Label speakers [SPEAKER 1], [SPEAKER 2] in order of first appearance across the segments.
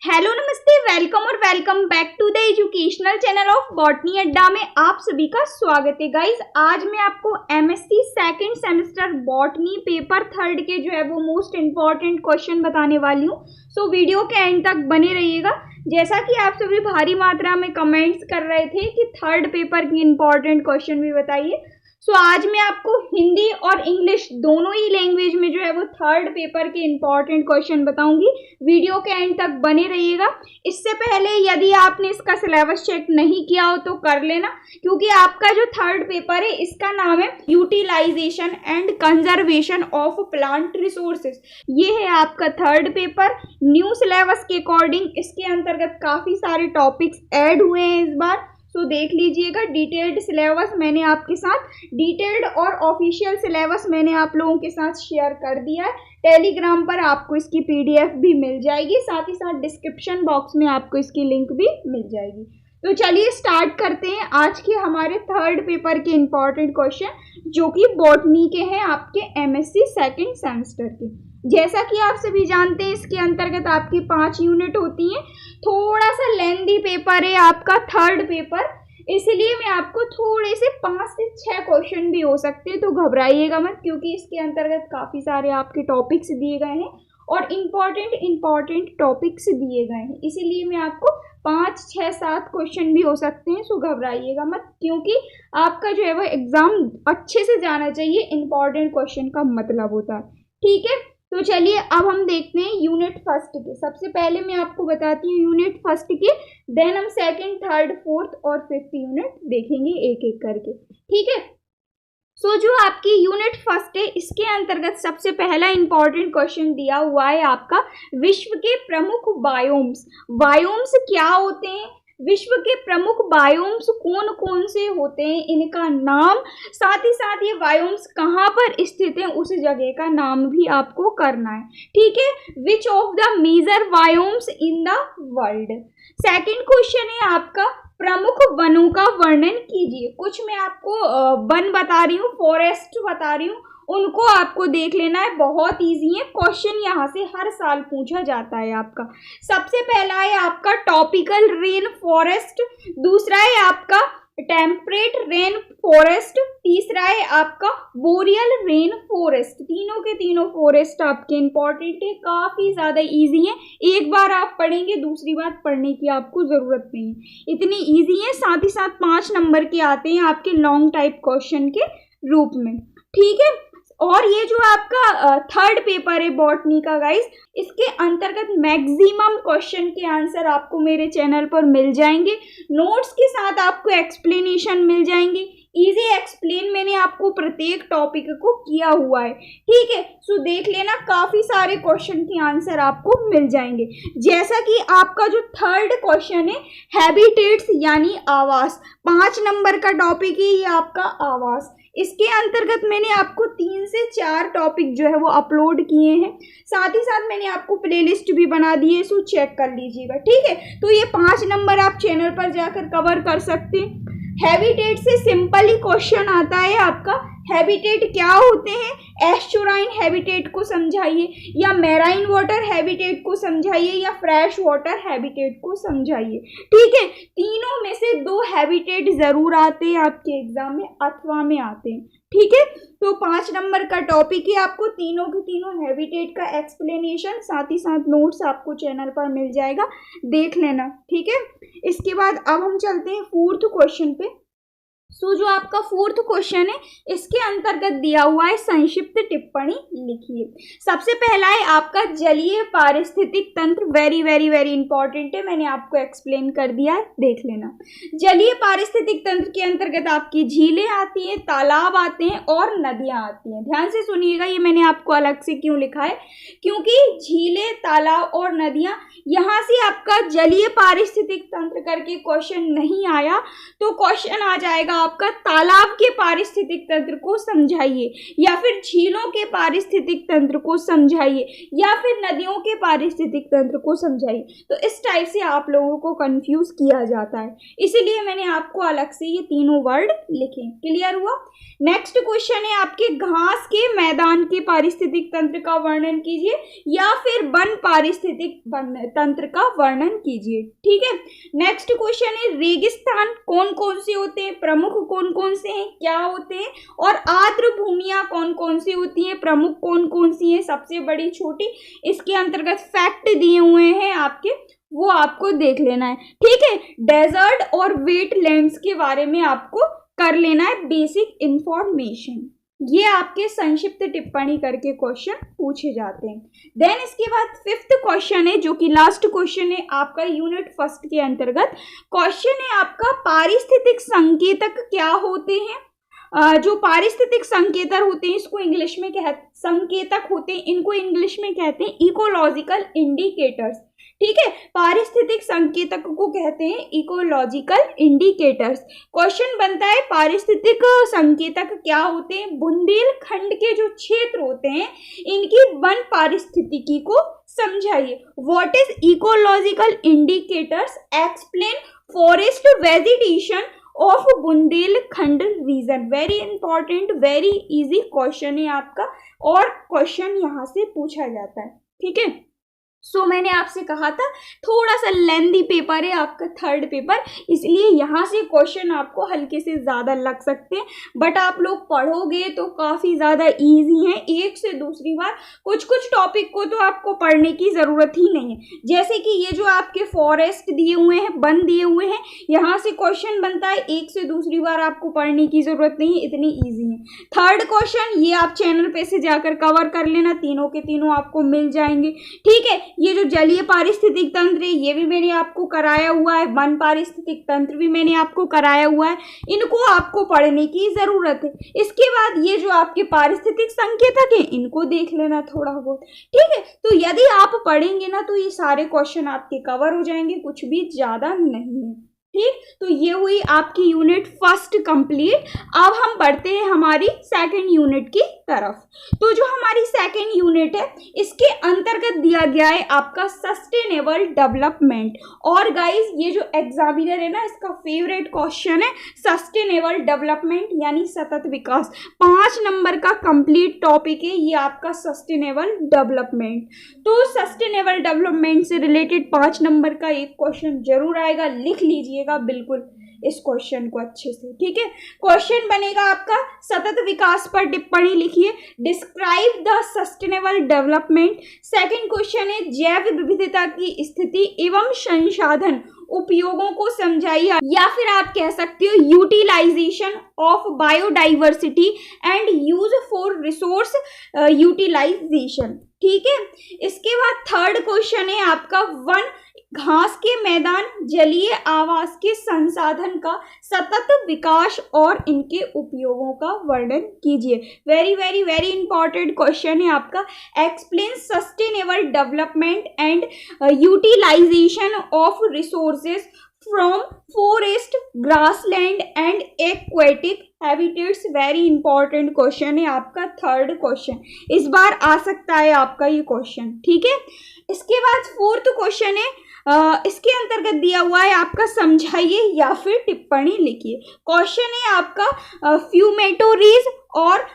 [SPEAKER 1] Hello नमस्ते, welcome और welcome back to the educational channel of botany Adda में आप सभी का स्वागत है। गाइज, आज मैं आपको MSc second semester botany paper third के जो है वो मोस्ट इम्पॉर्टेंट क्वेश्चन बताने वाली हूँ। सो वीडियो के एंड तक बने रहिएगा। जैसा कि आप सभी भारी मात्रा में कमेंट्स कर रहे थे कि थर्ड पेपर की इम्पॉर्टेंट क्वेश्चन भी बताइए, सो आज मैं आपको हिंदी और इंग्लिश दोनों ही लैंग्वेज में जो है वो थर्ड पेपर के इम्पॉर्टेंट क्वेश्चन बताऊंगी। वीडियो के एंड तक बने रहिएगा। इससे पहले यदि आपने इसका सिलेबस चेक नहीं किया हो तो कर लेना, क्योंकि आपका जो थर्ड पेपर है इसका नाम है utilisation and conservation of plant resources. ये है आपका थर्ड पेपर। न्यू सिलेबस के अकॉर्डिंग इसके अंतर्गत काफ़ी सारे टॉपिक्स ऐड हुए हैं इस बार, तो देख लीजिएगा। डिटेल्ड सिलेबस मैंने आपके साथ, डिटेल्ड और ऑफिशियल सिलेबस मैंने आप लोगों के साथ शेयर कर दिया है। टेलीग्राम पर आपको इसकी पीडीएफ भी मिल जाएगी, साथ ही साथ डिस्क्रिप्शन बॉक्स में आपको इसकी लिंक भी मिल जाएगी। तो चलिए स्टार्ट करते हैं आज के हमारे थर्ड पेपर के इम्पॉर्टेंट क्वेश्चन, जो कि बॉटनी के हैं आपके एमएससी सेकेंड सेमेस्टर के। जैसा कि आप सभी जानते हैं इसके अंतर्गत आपकी 5 यूनिट होती हैं। थोड़ा सा लेंथी पेपर है आपका थर्ड पेपर, इसलिए मैं आपको थोड़े से 5 से 6 क्वेश्चन भी हो सकते हैं, तो घबराइएगा मत, क्योंकि इसके अंतर्गत काफ़ी सारे आपके टॉपिक्स दिए गए हैं और इम्पॉर्टेंट टॉपिक्स दिए गए हैं, इसीलिए मैं आपको 5, 6, 7 क्वेश्चन भी हो सकते हैं। सो घबराइएगा मत, क्योंकि आपका जो है वो एग्ज़ाम अच्छे से जाना चाहिए। इम्पॉर्टेंट क्वेश्चन का मतलब होता है, ठीक है। तो चलिए अब हम देखते हैं यूनिट फर्स्ट के। सबसे पहले मैं आपको बताती हूँ यूनिट फर्स्ट के, देन हम सेकंड, थर्ड, फोर्थ और फिफ्थ यूनिट देखेंगे एक एक करके, ठीक है। सो जो आपकी यूनिट फर्स्ट है इसके अंतर्गत सबसे पहला इंपॉर्टेंट क्वेश्चन दिया हुआ है आपका, विश्व के प्रमुख बायोम्स। बायोम्स क्या होते हैं, विश्व के प्रमुख बायोम्स कौन कौन से होते हैं, इनका नाम, साथ ही साथ ये बायोम्स कहाँ पर स्थित हैं उस जगह का नाम भी आपको करना है, ठीक है। Which of the major biomes in the world. Second question है आपका, प्रमुख वनों का वर्णन कीजिए। कुछ मैं आपको वन बता रही हूँ, फॉरेस्ट बता रही हूँ, उनको आपको देख लेना है। बहुत इजी है क्वेश्चन, यहाँ से हर साल पूछा जाता है आपका। सबसे पहला है आपका टॉपिकल रेन फॉरेस्ट, दूसरा है आपका टेम्परेट रेन फॉरेस्ट, तीसरा है आपका बोरियल रेन फॉरेस्ट। तीनों के तीनों फॉरेस्ट आपके इंपॉर्टेंट है, काफ़ी ज़्यादा इजी है। एक बार आप पढ़ेंगे, दूसरी बार पढ़ने की आपको ज़रूरत नहीं है, इतनी इजी है। साथ ही साथ 5 नंबर के आते हैं आपके लॉन्ग टाइप क्वेश्चन के रूप में, ठीक है। और ये जो आपका थर्ड पेपर है बॉटनी का गाइस, इसके अंतर्गत मैक्सिमम क्वेश्चन के आंसर आपको मेरे चैनल पर मिल जाएंगे, नोट्स के साथ आपको एक्सप्लेनेशन मिल जाएंगे। इजी एक्सप्लेन मैंने आपको प्रत्येक टॉपिक को किया हुआ है, ठीक है। सो देख लेना, काफ़ी सारे क्वेश्चन के आंसर आपको मिल जाएंगे। जैसा कि आपका जो थर्ड क्वेश्चन है हैबिटेट्स यानी आवास, 5 नंबर का टॉपिक है ये आपका आवास। इसके अंतर्गत मैंने आपको 3 से 4 टॉपिक जो है वो अपलोड किए हैं, साथ ही साथ मैंने आपको प्लेलिस्ट भी बना दी है, सो चेक कर लीजिएगा, ठीक है। तो ये 5 नंबर आप चैनल पर जाकर कवर कर सकते हैं। हैबिटेट से सिंपल ही क्वेश्चन आता है आपका, हैबिटेट क्या होते हैं, एस्चुराइन हैबिटेट को समझाइए, या मैराइन वाटर हैबिटेट को समझाइए, या फ्रेश वाटर हैबिटेट को समझाइए, ठीक है। तीनों में से 2 हैबिटेट जरूर आते हैं आपके एग्जाम में, अथवा में आते हैं, ठीक है। तो 5 नंबर का टॉपिक है, आपको तीनों के तीनों हैबिटेट का एक्सप्लेनेशन साथ ही साथ नोट्स आपको चैनल पर मिल जाएगा, देख लेना, ठीक है। इसके बाद अब हम चलते हैं फोर्थ क्वेश्चन पे। सो जो आपका फोर्थ क्वेश्चन है इसके अंतर्गत दिया हुआ है, संक्षिप्त टिप्पणी लिखिए। सबसे पहला है आपका जलीय पारिस्थितिक तंत्र, वेरी वेरी वेरी इंपॉर्टेंट है, मैंने आपको एक्सप्लेन कर दिया है, देख लेना। जलीय पारिस्थितिक तंत्र के अंतर्गत आपकी झीलें आती हैं, तालाब आते हैं और नदियां आती हैं। ध्यान से सुनिएगा, ये मैंने आपको अलग से क्यों लिखा है, क्योंकि झीलें, तालाब और नदियां, यहाँ से आपका जलीय पारिस्थितिक तंत्र करके क्वेश्चन नहीं आया तो क्वेश्चन आ जाएगा आपका तालाब के पारिस्थितिक तंत्र को समझाइए, या फिर झीलों के पारिस्थितिक तंत्र को समझाइए, या फिर नदियों के पारिस्थितिक तंत्र को समझाइए। तो इस टाइप से आप लोगों को कंफ्यूज किया जाता है, इसीलिए मैंने आपको अलग से ये तीनों वर्ड लिखे। क्लियर हुआ? नेक्स्ट क्वेश्चन है आपके, घास के मैदान के पारिस्थितिक तंत्र का वर्णन कीजिए या फिर वन पारिस्थितिक तंत्र का वर्णन कीजिए। ठीक है। नेक्स्ट क्वेश्चन है, रेगिस्तान कौन कौन से होते हैं, प्रमुख कौन कौन से हैं, क्या होते हैं, और आर्द्र भूमियां कौन कौन सी होती हैं, प्रमुख कौन कौन सी हैं, सबसे बड़ी छोटी, इसके अंतर्गत फैक्ट दिए हुए हैं आपके, वो आपको देख लेना है। ठीक है। डेजर्ट और वेटलैंड्स के बारे में आपको कर लेना है बेसिक इंफॉर्मेशन। ये आपके संक्षिप्त टिप्पणी करके क्वेश्चन पूछे जाते हैं। देन इसके बाद फिफ्थ क्वेश्चन है, जो कि लास्ट क्वेश्चन है आपका यूनिट फर्स्ट के अंतर्गत। क्वेश्चन है आपका, पारिस्थितिक संकेतक क्या होते हैं। जो पारिस्थितिक संकेतक होते हैं, इसको इंग्लिश में संकेतक होते हैं, इनको इंग्लिश में कहते हैं इकोलॉजिकल इंडिकेटर्स। ठीक है। पारिस्थितिक संकेतक को कहते हैं इकोलॉजिकल इंडिकेटर्स। क्वेश्चन बनता है, पारिस्थितिक संकेतक क्या होते हैं। बुंदेलखंड के जो क्षेत्र होते हैं, इनकी वन पारिस्थितिकी को समझाइए। What is ecological indicators, explain forest vegetation of Bundelkhand region. Very important, very easy question है आपका, और क्वेश्चन यहाँ से पूछा जाता है। ठीक है। सो मैंने आपसे कहा था थोड़ा सा लेंदी पेपर है आपका थर्ड पेपर, इसलिए यहाँ से क्वेश्चन आपको हल्के से ज़्यादा लग सकते हैं, बट आप लोग पढ़ोगे तो काफ़ी ज़्यादा इजी हैं। एक से दूसरी बार कुछ कुछ टॉपिक को तो आपको पढ़ने की ज़रूरत ही नहीं है, जैसे कि ये जो आपके फॉरेस्ट दिए हुए हैं, वन दिए हुए हैं, यहाँ से क्वेश्चन बनता है, एक से दूसरी बार आपको पढ़ने की ज़रूरत नहीं है, इतनी ईजी है। थर्ड क्वेश्चन ये आप चैनल पे से जाकर कवर कर लेना, तीनों के तीनों आपको मिल जाएंगे। ठीक है। ये जो जलीय पारिस्थितिक तंत्र है, ये भी मैंने आपको कराया हुआ है, वन पारिस्थितिक तंत्र भी मैंने आपको कराया हुआ है, इनको आपको पढ़ने की जरूरत है। इसके बाद ये जो आपके पारिस्थितिक संकेतक है, इनको देख लेना थोड़ा बहुत। ठीक है। तो यदि आप पढ़ेंगे ना, तो ये सारे क्वेश्चन आपके कवर हो जाएंगे, कुछ भी ज्यादा नहीं है। ठीक। तो ये हुई आपकी यूनिट फर्स्ट कंप्लीट। अब हम बढ़ते हैं हमारी सेकंड यूनिट की तरफ। तो जो हमारी सेकंड यूनिट है, इसके अंतर्गत दिया गया है आपका सस्टेनेबल डेवलपमेंट। और गाइस, ये जो एग्जामिनर है ना, इसका फेवरेट क्वेश्चन है सस्टेनेबल डेवलपमेंट यानी सतत विकास। 5 नंबर का कंप्लीट टॉपिक है ये आपका सस्टेनेबल डेवलपमेंट। तो सस्टेनेबल डेवलपमेंट से रिलेटेड 5 नंबर का एक क्वेश्चन जरूर आएगा, लिख लीजिएगा बिल्कुल इस क्वेश्चन को अच्छे से। ठीक है। क्वेश्चन बनेगा आपका, सतत विकास पर टिप्पणी लिखिए, describe the sustainable development. Second question है, जैव विविधता की स्थिति एवं संसाधन उपयोगों को समझाइए, या फिर आप कह सकते हो utilisation of biodiversity and use for resource utilisation. ठीक है। इसके बाद थर्ड क्वेश्चन है आपका, वन घास के मैदान जलीय आवास के संसाधन का सतत विकास और इनके उपयोगों का वर्णन कीजिए। Very very very important question है आपका, explain sustainable development and utilisation of resources from forest, grassland and aquatic habitats. Very important question है आपका थर्ड क्वेश्चन, इस बार आ सकता है आपका ये क्वेश्चन। ठीक है। इसके बाद फोर्थ क्वेश्चन है, इसके अंतर्गत दिया हुआ है आपका, समझाइए या फिर टिप्पणी लिखिए। क्वेश्चन है आपका, फ्यूमेटोरीज और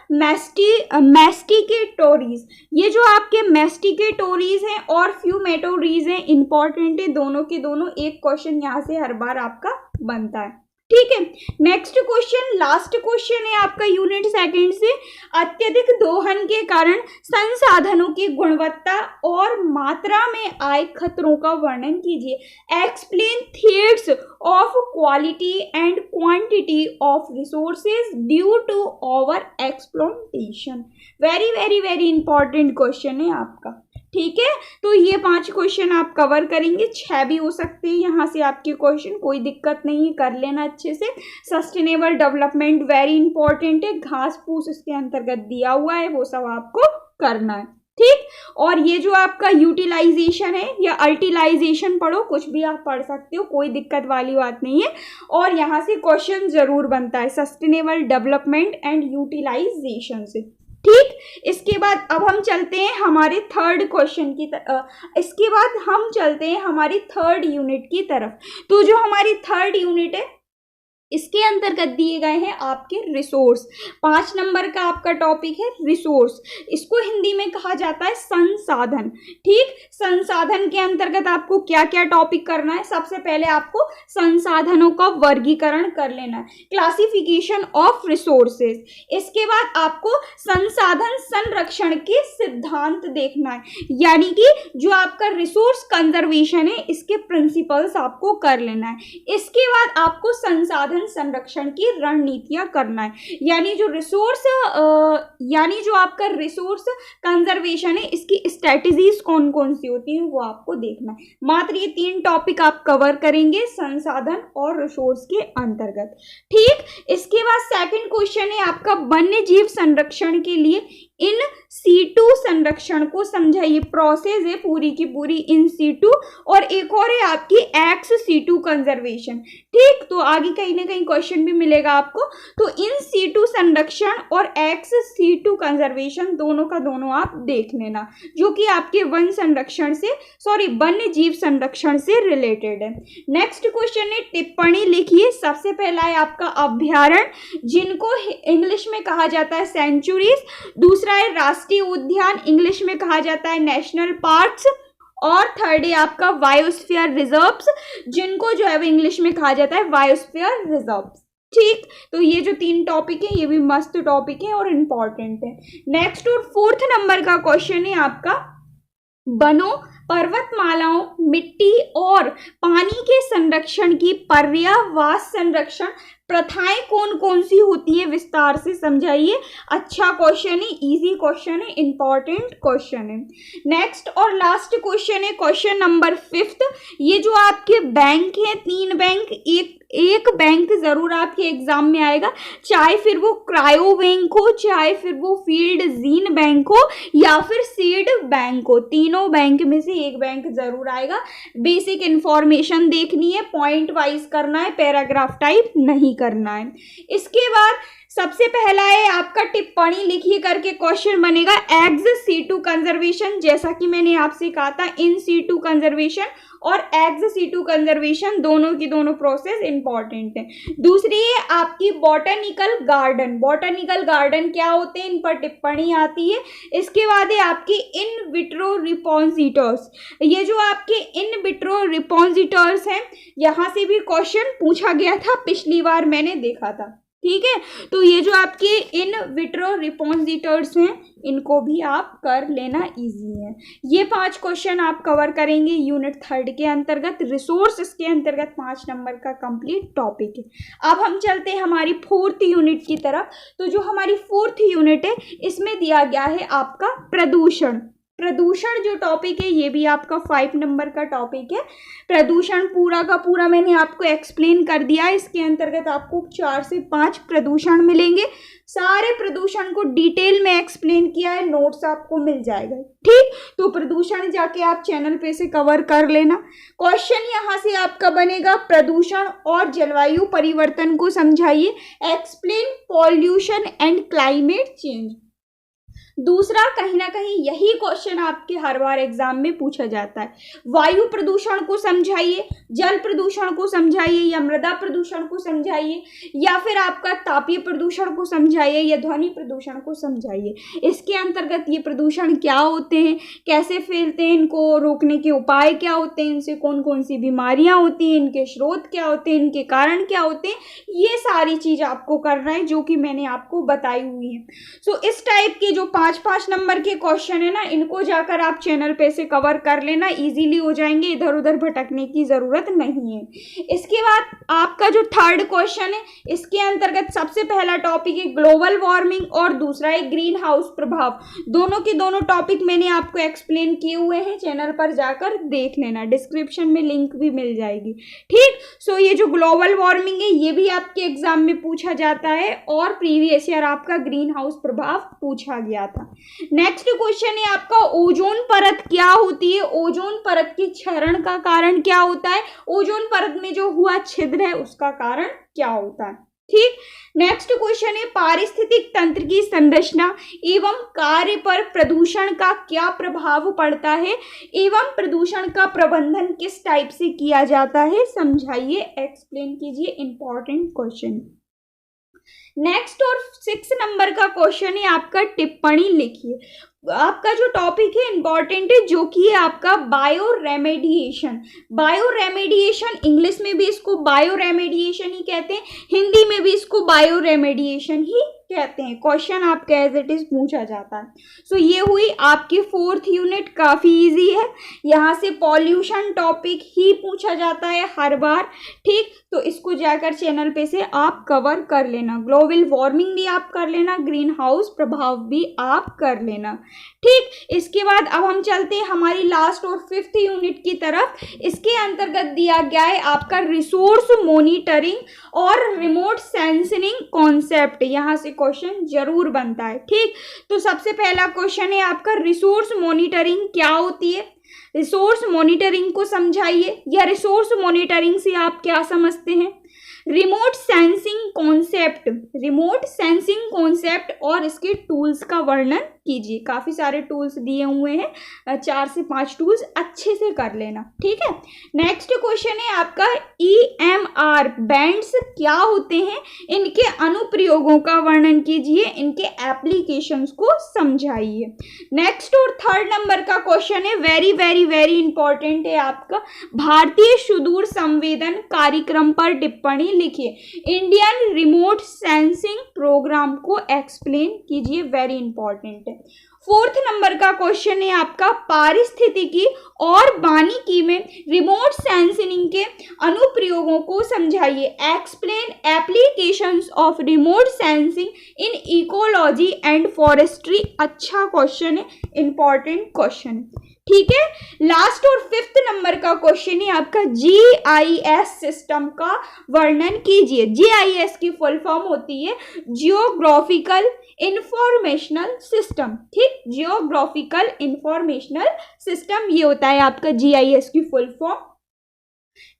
[SPEAKER 1] मैस्टिकेटोरीज। ये जो आपके मैस्टिकेटोरीज हैं और फ्यूमेटोरीज हैं, इंपॉर्टेंट है दोनों के दोनों, एक क्वेश्चन यहाँ से हर बार आपका बनता है। ठीक है। नेक्स्ट क्वेश्चन, लास्ट क्वेश्चन है आपका यूनिट सेकंड से, अत्यधिक दोहन के कारण संसाधनों की गुणवत्ता और मात्रा में आए खतरों का वर्णन कीजिए। Explain threats of quality and quantity of resources due to over exploitation. Very very very important question है आपका। ठीक है। तो ये 5 क्वेश्चन आप कवर करेंगे, 6 भी हो सकते हैं यहाँ से आपके क्वेश्चन, कोई दिक्कत नहीं है, कर लेना अच्छे से। सस्टेनेबल डेवलपमेंट वेरी इंपॉर्टेंट है, घास फूस इसके अंतर्गत दिया हुआ है, वो सब आपको करना है। ठीक। और ये जो आपका यूटिलाइजेशन है या अल्टिलाइजेशन पढ़ो, कुछ भी आप पढ़ सकते हो, कोई दिक्कत वाली बात नहीं है। और यहाँ से क्वेश्चन जरूर बनता है सस्टेनेबल डेवलपमेंट एंड यूटिलाइजेशन से। ठीक। इसके बाद अब हम चलते हैं हमारे थर्ड क्वेश्चन की इसके बाद हम चलते हैं हमारी थर्ड यूनिट की तरफ। तो जो हमारी थर्ड यूनिट है इसके अंतर्गत दिए गए हैं आपके रिसोर्स। 5 नंबर का आपका टॉपिक है रिसोर्स। इसको हिंदी में कहा जाता है संसाधन। ठीक। संसाधन के अंतर्गत आपको क्या क्या टॉपिक करना है, सबसे पहले आपको संसाधनों का वर्गीकरण कर लेना है, क्लासिफिकेशन ऑफ रिसोर्सेज। इसके बाद आपको संसाधन संरक्षण के सिद्धांत देखना है, यानी कि जो आपका रिसोर्स कंजर्वेशन है इसके प्रिंसिपल्स आपको कर लेना है। इसके बाद आपको संसाधन संरक्षण की रणनीतियां करना है, यानी जो आपका रिसोर्स कंजर्वेशन है इसकी स्ट्रेटजीज कौन कौन सी होती हैं वो आपको देखना है। मात्र ये 3 टॉपिक आप कवर करेंगे संसाधन और रिसोर्स के अंतर्गत। ठीक। इसके बाद सेकंड क्वेश्चन है आपका वन्य जीव संरक्षण के लिए इन सीटू संरक्षण को समझाइए। प्रोसेस है पूरी की पूरी इन सीटू, और एक और है आपकी एक्स सीटू कंजर्वेशन। ठीक। तो आगे कहीं ना कहीं क्वेश्चन भी मिलेगा आपको। तो इन सीटू संरक्षण और एक्स सीटू कंजर्वेशन दोनों का दोनों आप देख लेना, जो कि आपके वन्य जीव संरक्षण से रिलेटेड है। नेक्स्ट क्वेश्चन है टिप्पणी लिखिए। सबसे पहला है आपका अभ्यारण्य, जिनको इंग्लिश में कहा जाता है सेंचुरीज। दूसरा है राष्ट्रीय उद्यान, इंग्लिश में कहा जाता है नेशनल पार्क्स। और थर्ड है आपका बायोस्फीयर रिजर्व्स, जिनको जो है इंग्लिश में कहा जाता है बायोस्फीयर रिजर्व्स। ठीक। तो ये जो 3 टॉपिक है ये भी मस्त टॉपिक है और इम्पॉर्टेंट है। नेक्स्ट और 4th नंबर का क्वेश्चन है आपका वनों, पर्वतमालाओं, मिट्टी और पानी के संरक्षण की पर्यावरण संरक्षण प्रथाएं कौन कौन सी होती हैं विस्तार से समझाइए। अच्छा क्वेश्चन है, इजी क्वेश्चन है, इंपॉर्टेंट क्वेश्चन है। नेक्स्ट और लास्ट क्वेश्चन है क्वेश्चन नंबर 5th। ये जो आपके बैंक है 3 बैंक, एक बैंक जरूर आपके एग्जाम में आएगा, चाहे फिर वो क्रायो बैंक हो, चाहे फिर वो फील्ड जीन बैंक हो, या फिर सीड बैंक हो। तीनों बैंक में से एक बैंक जरूर आएगा। बेसिक इंफॉर्मेशन देखनी है, पॉइंट वाइज करना है, पैराग्राफ टाइप नहीं करना है। इसके बाद सबसे पहला है आपका टिप्पणी लिखिए करके क्वेश्चन बनेगा एक्स सीटू कंजर्वेशन। जैसा कि मैंने आपसे कहा था इन सीटू कंजर्वेशन और एक्स सीटू कंजर्वेशन दोनों की दोनों प्रोसेस इंपॉर्टेंट है। दूसरी है आपकी बॉटनिकल गार्डन। बॉटनिकल गार्डन क्या होते हैं, इन पर टिप्पणी आती है। इसके बाद है आपकी इन विट्रो रिपोजिटर्स। ये जो आपके इन विट्रो रिपोजिटर्स हैं, यहाँ से भी क्वेश्चन पूछा गया था, पिछली बार मैंने देखा था। ठीक है। तो ये जो आपके इन विट्रो रिपोजिटर्स हैं इनको भी आप कर लेना इजी है। ये 5 क्वेश्चन आप कवर करेंगे यूनिट 3 के अंतर्गत। रिसोर्स इसके अंतर्गत 5 नंबर का कंप्लीट टॉपिक है। अब हम चलते हैं हमारी 4th यूनिट की तरफ। तो जो हमारी 4th यूनिट है इसमें दिया गया है आपका प्रदूषण। प्रदूषण जो टॉपिक है ये भी आपका 5 नंबर का टॉपिक है। प्रदूषण पूरा का पूरा मैंने आपको एक्सप्लेन कर दिया है। इसके अंतर्गत आपको 4 से 5 प्रदूषण मिलेंगे। सारे प्रदूषण को डिटेल में एक्सप्लेन किया है, नोट्स आपको मिल जाएगा। ठीक। तो प्रदूषण जाके आप चैनल पे से कवर कर लेना। क्वेश्चन यहाँ से आपका बनेगा प्रदूषण और जलवायु परिवर्तन को समझाइए। Explain pollution and climate change. दूसरा कहीं ना कहीं यही क्वेश्चन आपके हर बार एग्जाम में पूछा जाता है। वायु प्रदूषण को समझाइए, जल प्रदूषण को समझाइए, या मृदा प्रदूषण को समझाइए, या फिर आपका तापीय प्रदूषण को समझाइए, या ध्वनि प्रदूषण को समझाइए। इसके अंतर्गत ये प्रदूषण क्या होते हैं, कैसे फैलते हैं, इनको रोकने के उपाय क्या होते हैं, इनसे कौन कौन सी बीमारियां होती हैं, इनके स्रोत क्या होते हैं, इनके कारण क्या होते हैं, ये सारी चीज आपको करना है जो कि मैंने आपको बताई हुई है। सो इस टाइप के जो 5 नंबर के क्वेश्चन है ना, इनको जाकर आप चैनल पे से कवर कर लेना, इजीली हो जाएंगे, इधर उधर भटकने की जरूरत नहीं है। इसके बाद आपका जो 3rd क्वेश्चन है इसके अंतर्गत सबसे पहला टॉपिक है ग्लोबल वार्मिंग और दूसरा है ग्रीन हाउस प्रभाव। दोनों के दोनों टॉपिक मैंने आपको एक्सप्लेन किए हुए हैं, चैनल पर जाकर देख लेना, डिस्क्रिप्शन में लिंक भी मिल जाएगी। ठीक। सो ये जो ग्लोबल वार्मिंग है ये भी आपके एग्जाम में पूछा जाता है, और प्रीवियस ईयर आपका ग्रीन हाउस प्रभाव पूछा गया था। नेक्स्ट क्वेश्चन है आपका, ओजोन परत क्या होती है? ओजोन परत के क्षरण का कारण क्या होता है? ओजोन परत में जो हुआ छिद्र है उसका कारण क्या होता है? ठीक। नेक्स्ट क्वेश्चन है, पारिस्थितिक तंत्र की संरचना एवं कार्य पर प्रदूषण का क्या प्रभाव पड़ता है एवं प्रदूषण का प्रबंधन किस टाइप से किया जाता है? समझाइए, एक्सप्लेन कीजिए। Important question. नेक्स्ट और 6 नंबर का क्वेश्चन है आपका, टिप्पणी लिखिए। आपका जो टॉपिक है इंपॉर्टेंट है, जो कि है आपका bio remediation. Bio remediation, English में भी इसको बायो रेमेडिएशन ही कहते हैं, हिंदी में भी इसको बायो रेमेडिएशन ही कहते हैं। क्वेश्चन आपका एज इट इज पूछा जाता है। सो ये हुई आपकी 4th यूनिट, काफी इजी है। यहाँ से पॉल्यूशन टॉपिक ही पूछा जाता है हर बार। ठीक, तो इसको जाकर चैनल पे से आप कवर कर लेना। ग्लोबल वार्मिंग भी आप कर लेना, ग्रीन हाउस प्रभाव भी आप कर लेना। ठीक, इसके बाद अब हम चलते हैं हमारी लास्ट और 5th यूनिट की तरफ। इसके अंतर्गत दिया गया है आपका रिसोर्स मॉनिटरिंग और रिमोट सेंसिंग कॉन्सेप्ट। यहाँ से क्वेश्चन जरूर बनता है। ठीक, तो सबसे पहला क्वेश्चन है आपका, रिसोर्स मॉनिटरिंग क्या होती है? रिसोर्स मॉनिटरिंग को समझाइए, या रिसोर्स मॉनिटरिंग से आप क्या समझते हैं? Remote sensing concept, remote sensing concept और इसके टूल्स का वर्णन कीजिए। काफी सारे टूल्स दिए हुए हैं, 4 से 5 टूल्स अच्छे से कर लेना। ठीक है। नेक्स्ट क्वेश्चन है आपका, EMR बैंड्स क्या होते हैं? इनके अनुप्रयोगों का वर्णन कीजिए, इनके एप्लीकेशंस को समझाइए। नेक्स्ट और 3rd नंबर का क्वेश्चन है, वेरी वेरी वेरी इंपॉर्टेंट है आपका, भारतीय सुदूर संवेदन कार्यक्रम पर टिप्पणी लिखिए। इंडियन रिमोट सेंसिंग प्रोग्राम को एक्सप्लेन कीजिए, वेरी इंपॉर्टेंट है। 4th नंबर का क्वेश्चन है आपका, पारिस्थितिकी और वानिकी में रिमोट सेंसिंग के अनुप्रयोगों को समझाइए। Explain applications of remote sensing in ecology and forestry. अच्छा क्वेश्चन है, इंपॉर्टेंट क्वेश्चन है। ठीक है। लास्ट और 5th नंबर का क्वेश्चन है आपका, GIS सिस्टम का वर्णन कीजिए। GIS की फुल फॉर्म होती है जियोग्राफिकल इंफॉर्मेशनल सिस्टम। ठीक, जियोग्राफिकल इंफॉर्मेशनल सिस्टम, ये होता है आपका GIS की फुल फॉर्म।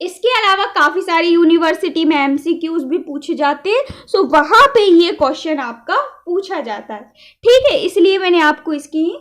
[SPEAKER 1] इसके अलावा काफी सारी यूनिवर्सिटी में MCQs भी पूछे जाते हैं, सो वहां पे ये क्वेश्चन आपका पूछा जाता है। ठीक है, इसलिए मैंने आपको इसकी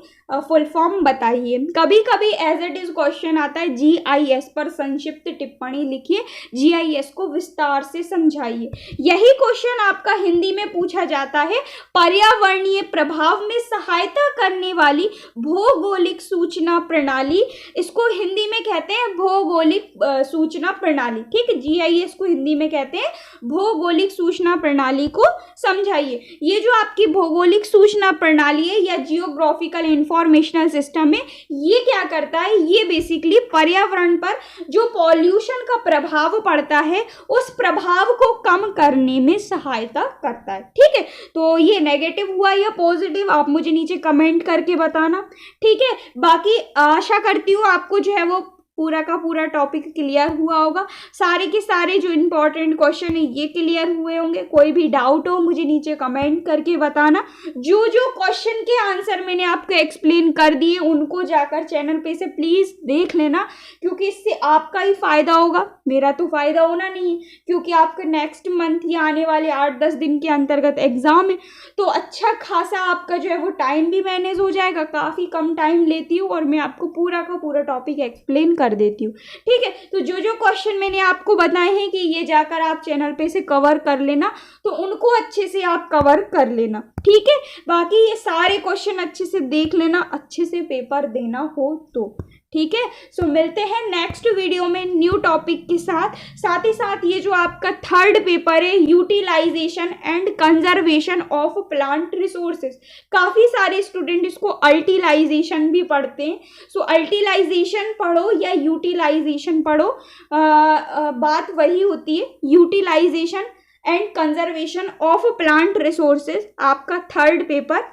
[SPEAKER 1] फुल फॉर्म बताई है। कभी कभी एज इट इज क्वेश्चन आता है, GIS पर संक्षिप्त टिप्पणी लिखिए, GIS को विस्तार से समझाइए। यही क्वेश्चन आपका हिंदी में पूछा जाता है, पर्यावरणीय प्रभाव में सहायता करने वाली भौगोलिक सूचना प्रणाली, इसको हिंदी में कहते हैं भौगोलिक सूचना प्रणाली। ठीक है, GIS को हिंदी में कहते हैं भौगोलिक सूचना प्रणाली को समझाइए। ये जो आपकी भौगोलिक सूचना प्रणाली है या जियोग्राफिकल इंफॉर्मेशनल सिस्टम है, ये क्या करता है? ये बेसिकली पर्यावरण पर जो पॉल्यूशन का प्रभाव पड़ता है उस प्रभाव को कम करने में सहायता करता है। ठीक है, तो ये नेगेटिव हुआ या पॉजिटिव, आप मुझे नीचे कमेंट करके बताना। ठीक है, बाकी आशा करती हूँ आपको जो है वो पूरा का पूरा टॉपिक क्लियर हुआ होगा। सारे के सारे जो इंपॉर्टेंट क्वेश्चन है ये क्लियर हुए होंगे। कोई भी डाउट हो मुझे नीचे कमेंट करके बताना। जो जो क्वेश्चन के आंसर मैंने आपको एक्सप्लेन कर दिए उनको जाकर चैनल पे से प्लीज देख लेना, क्योंकि इससे आपका ही फायदा होगा, मेरा तो फायदा होना नहीं है, क्योंकि आपका नेक्स्ट मंथ या आने वाले 8-10 दिन के अंतर्गत एग्जाम है, तो अच्छा खासा आपका जो है वो टाइम भी मैनेज हो जाएगा। काफी कम टाइम लेती हूँ और मैं आपको पूरा का पूरा टॉपिक एक्सप्लेन कर देती हूँ। ठीक है, तो जो जो क्वेश्चन मैंने आपको बताए हैं कि ये जाकर आप चैनल पे से कवर कर लेना, तो उनको अच्छे से आप कवर कर लेना। ठीक है, बाकी ये सारे क्वेश्चन अच्छे से देख लेना, अच्छे से पेपर देना हो तो। ठीक है, सो मिलते हैं नेक्स्ट वीडियो में न्यू टॉपिक के साथ। साथ ही साथ ये जो आपका 3rd पेपर है, utilisation and conservation of plant resources, काफ़ी सारे स्टूडेंट इसको अल्टिलाइजेशन भी पढ़ते हैं। सो अल्टिलाइजेशन पढ़ो या यूटिलाइजेशन पढ़ो, बात वही होती है। Utilisation and conservation of plant resources आपका 3rd पेपर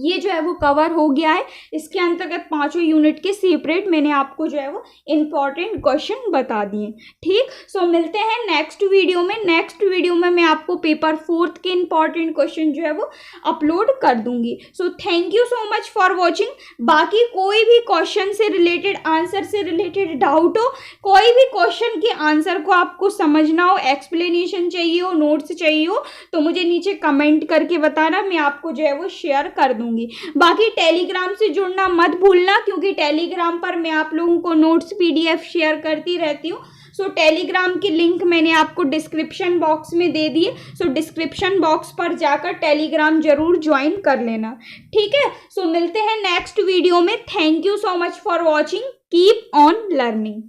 [SPEAKER 1] ये जो है वो कवर हो गया है। इसके अंतर्गत पांचों यूनिट के सेपरेट मैंने आपको जो है वो इंपॉर्टेंट क्वेश्चन बता दिए। ठीक, सो मिलते हैं नेक्स्ट वीडियो में। नेक्स्ट वीडियो में मैं आपको पेपर 4 के इंपॉर्टेंट क्वेश्चन जो है वो अपलोड कर दूंगी। So thank you so much for watching. बाकी कोई भी क्वेश्चन से रिलेटेड, आंसर से रिलेटेड डाउट हो, कोई भी क्वेश्चन के आंसर को आपको समझना हो, एक्सप्लेनेशन चाहिए हो, नोट्स चाहिए हो, तो मुझे नीचे कमेंट करके बताना, मैं आपको जो है वो शेयर कर दूंगी। बाकी टेलीग्राम से जुड़ना मत भूलना, क्योंकि टेलीग्राम पर मैं आप लोगों को नोट्स PDF शेयर करती रहती हूँ। सो टेलीग्राम की लिंक मैंने आपको डिस्क्रिप्शन बॉक्स में दे दिए। सो डिस्क्रिप्शन बॉक्स पर जाकर टेलीग्राम जरूर ज्वाइन कर लेना। ठीक है, सो मिलते हैं नेक्स्ट वीडियो में। Thank you so much for watching. Keep on learning.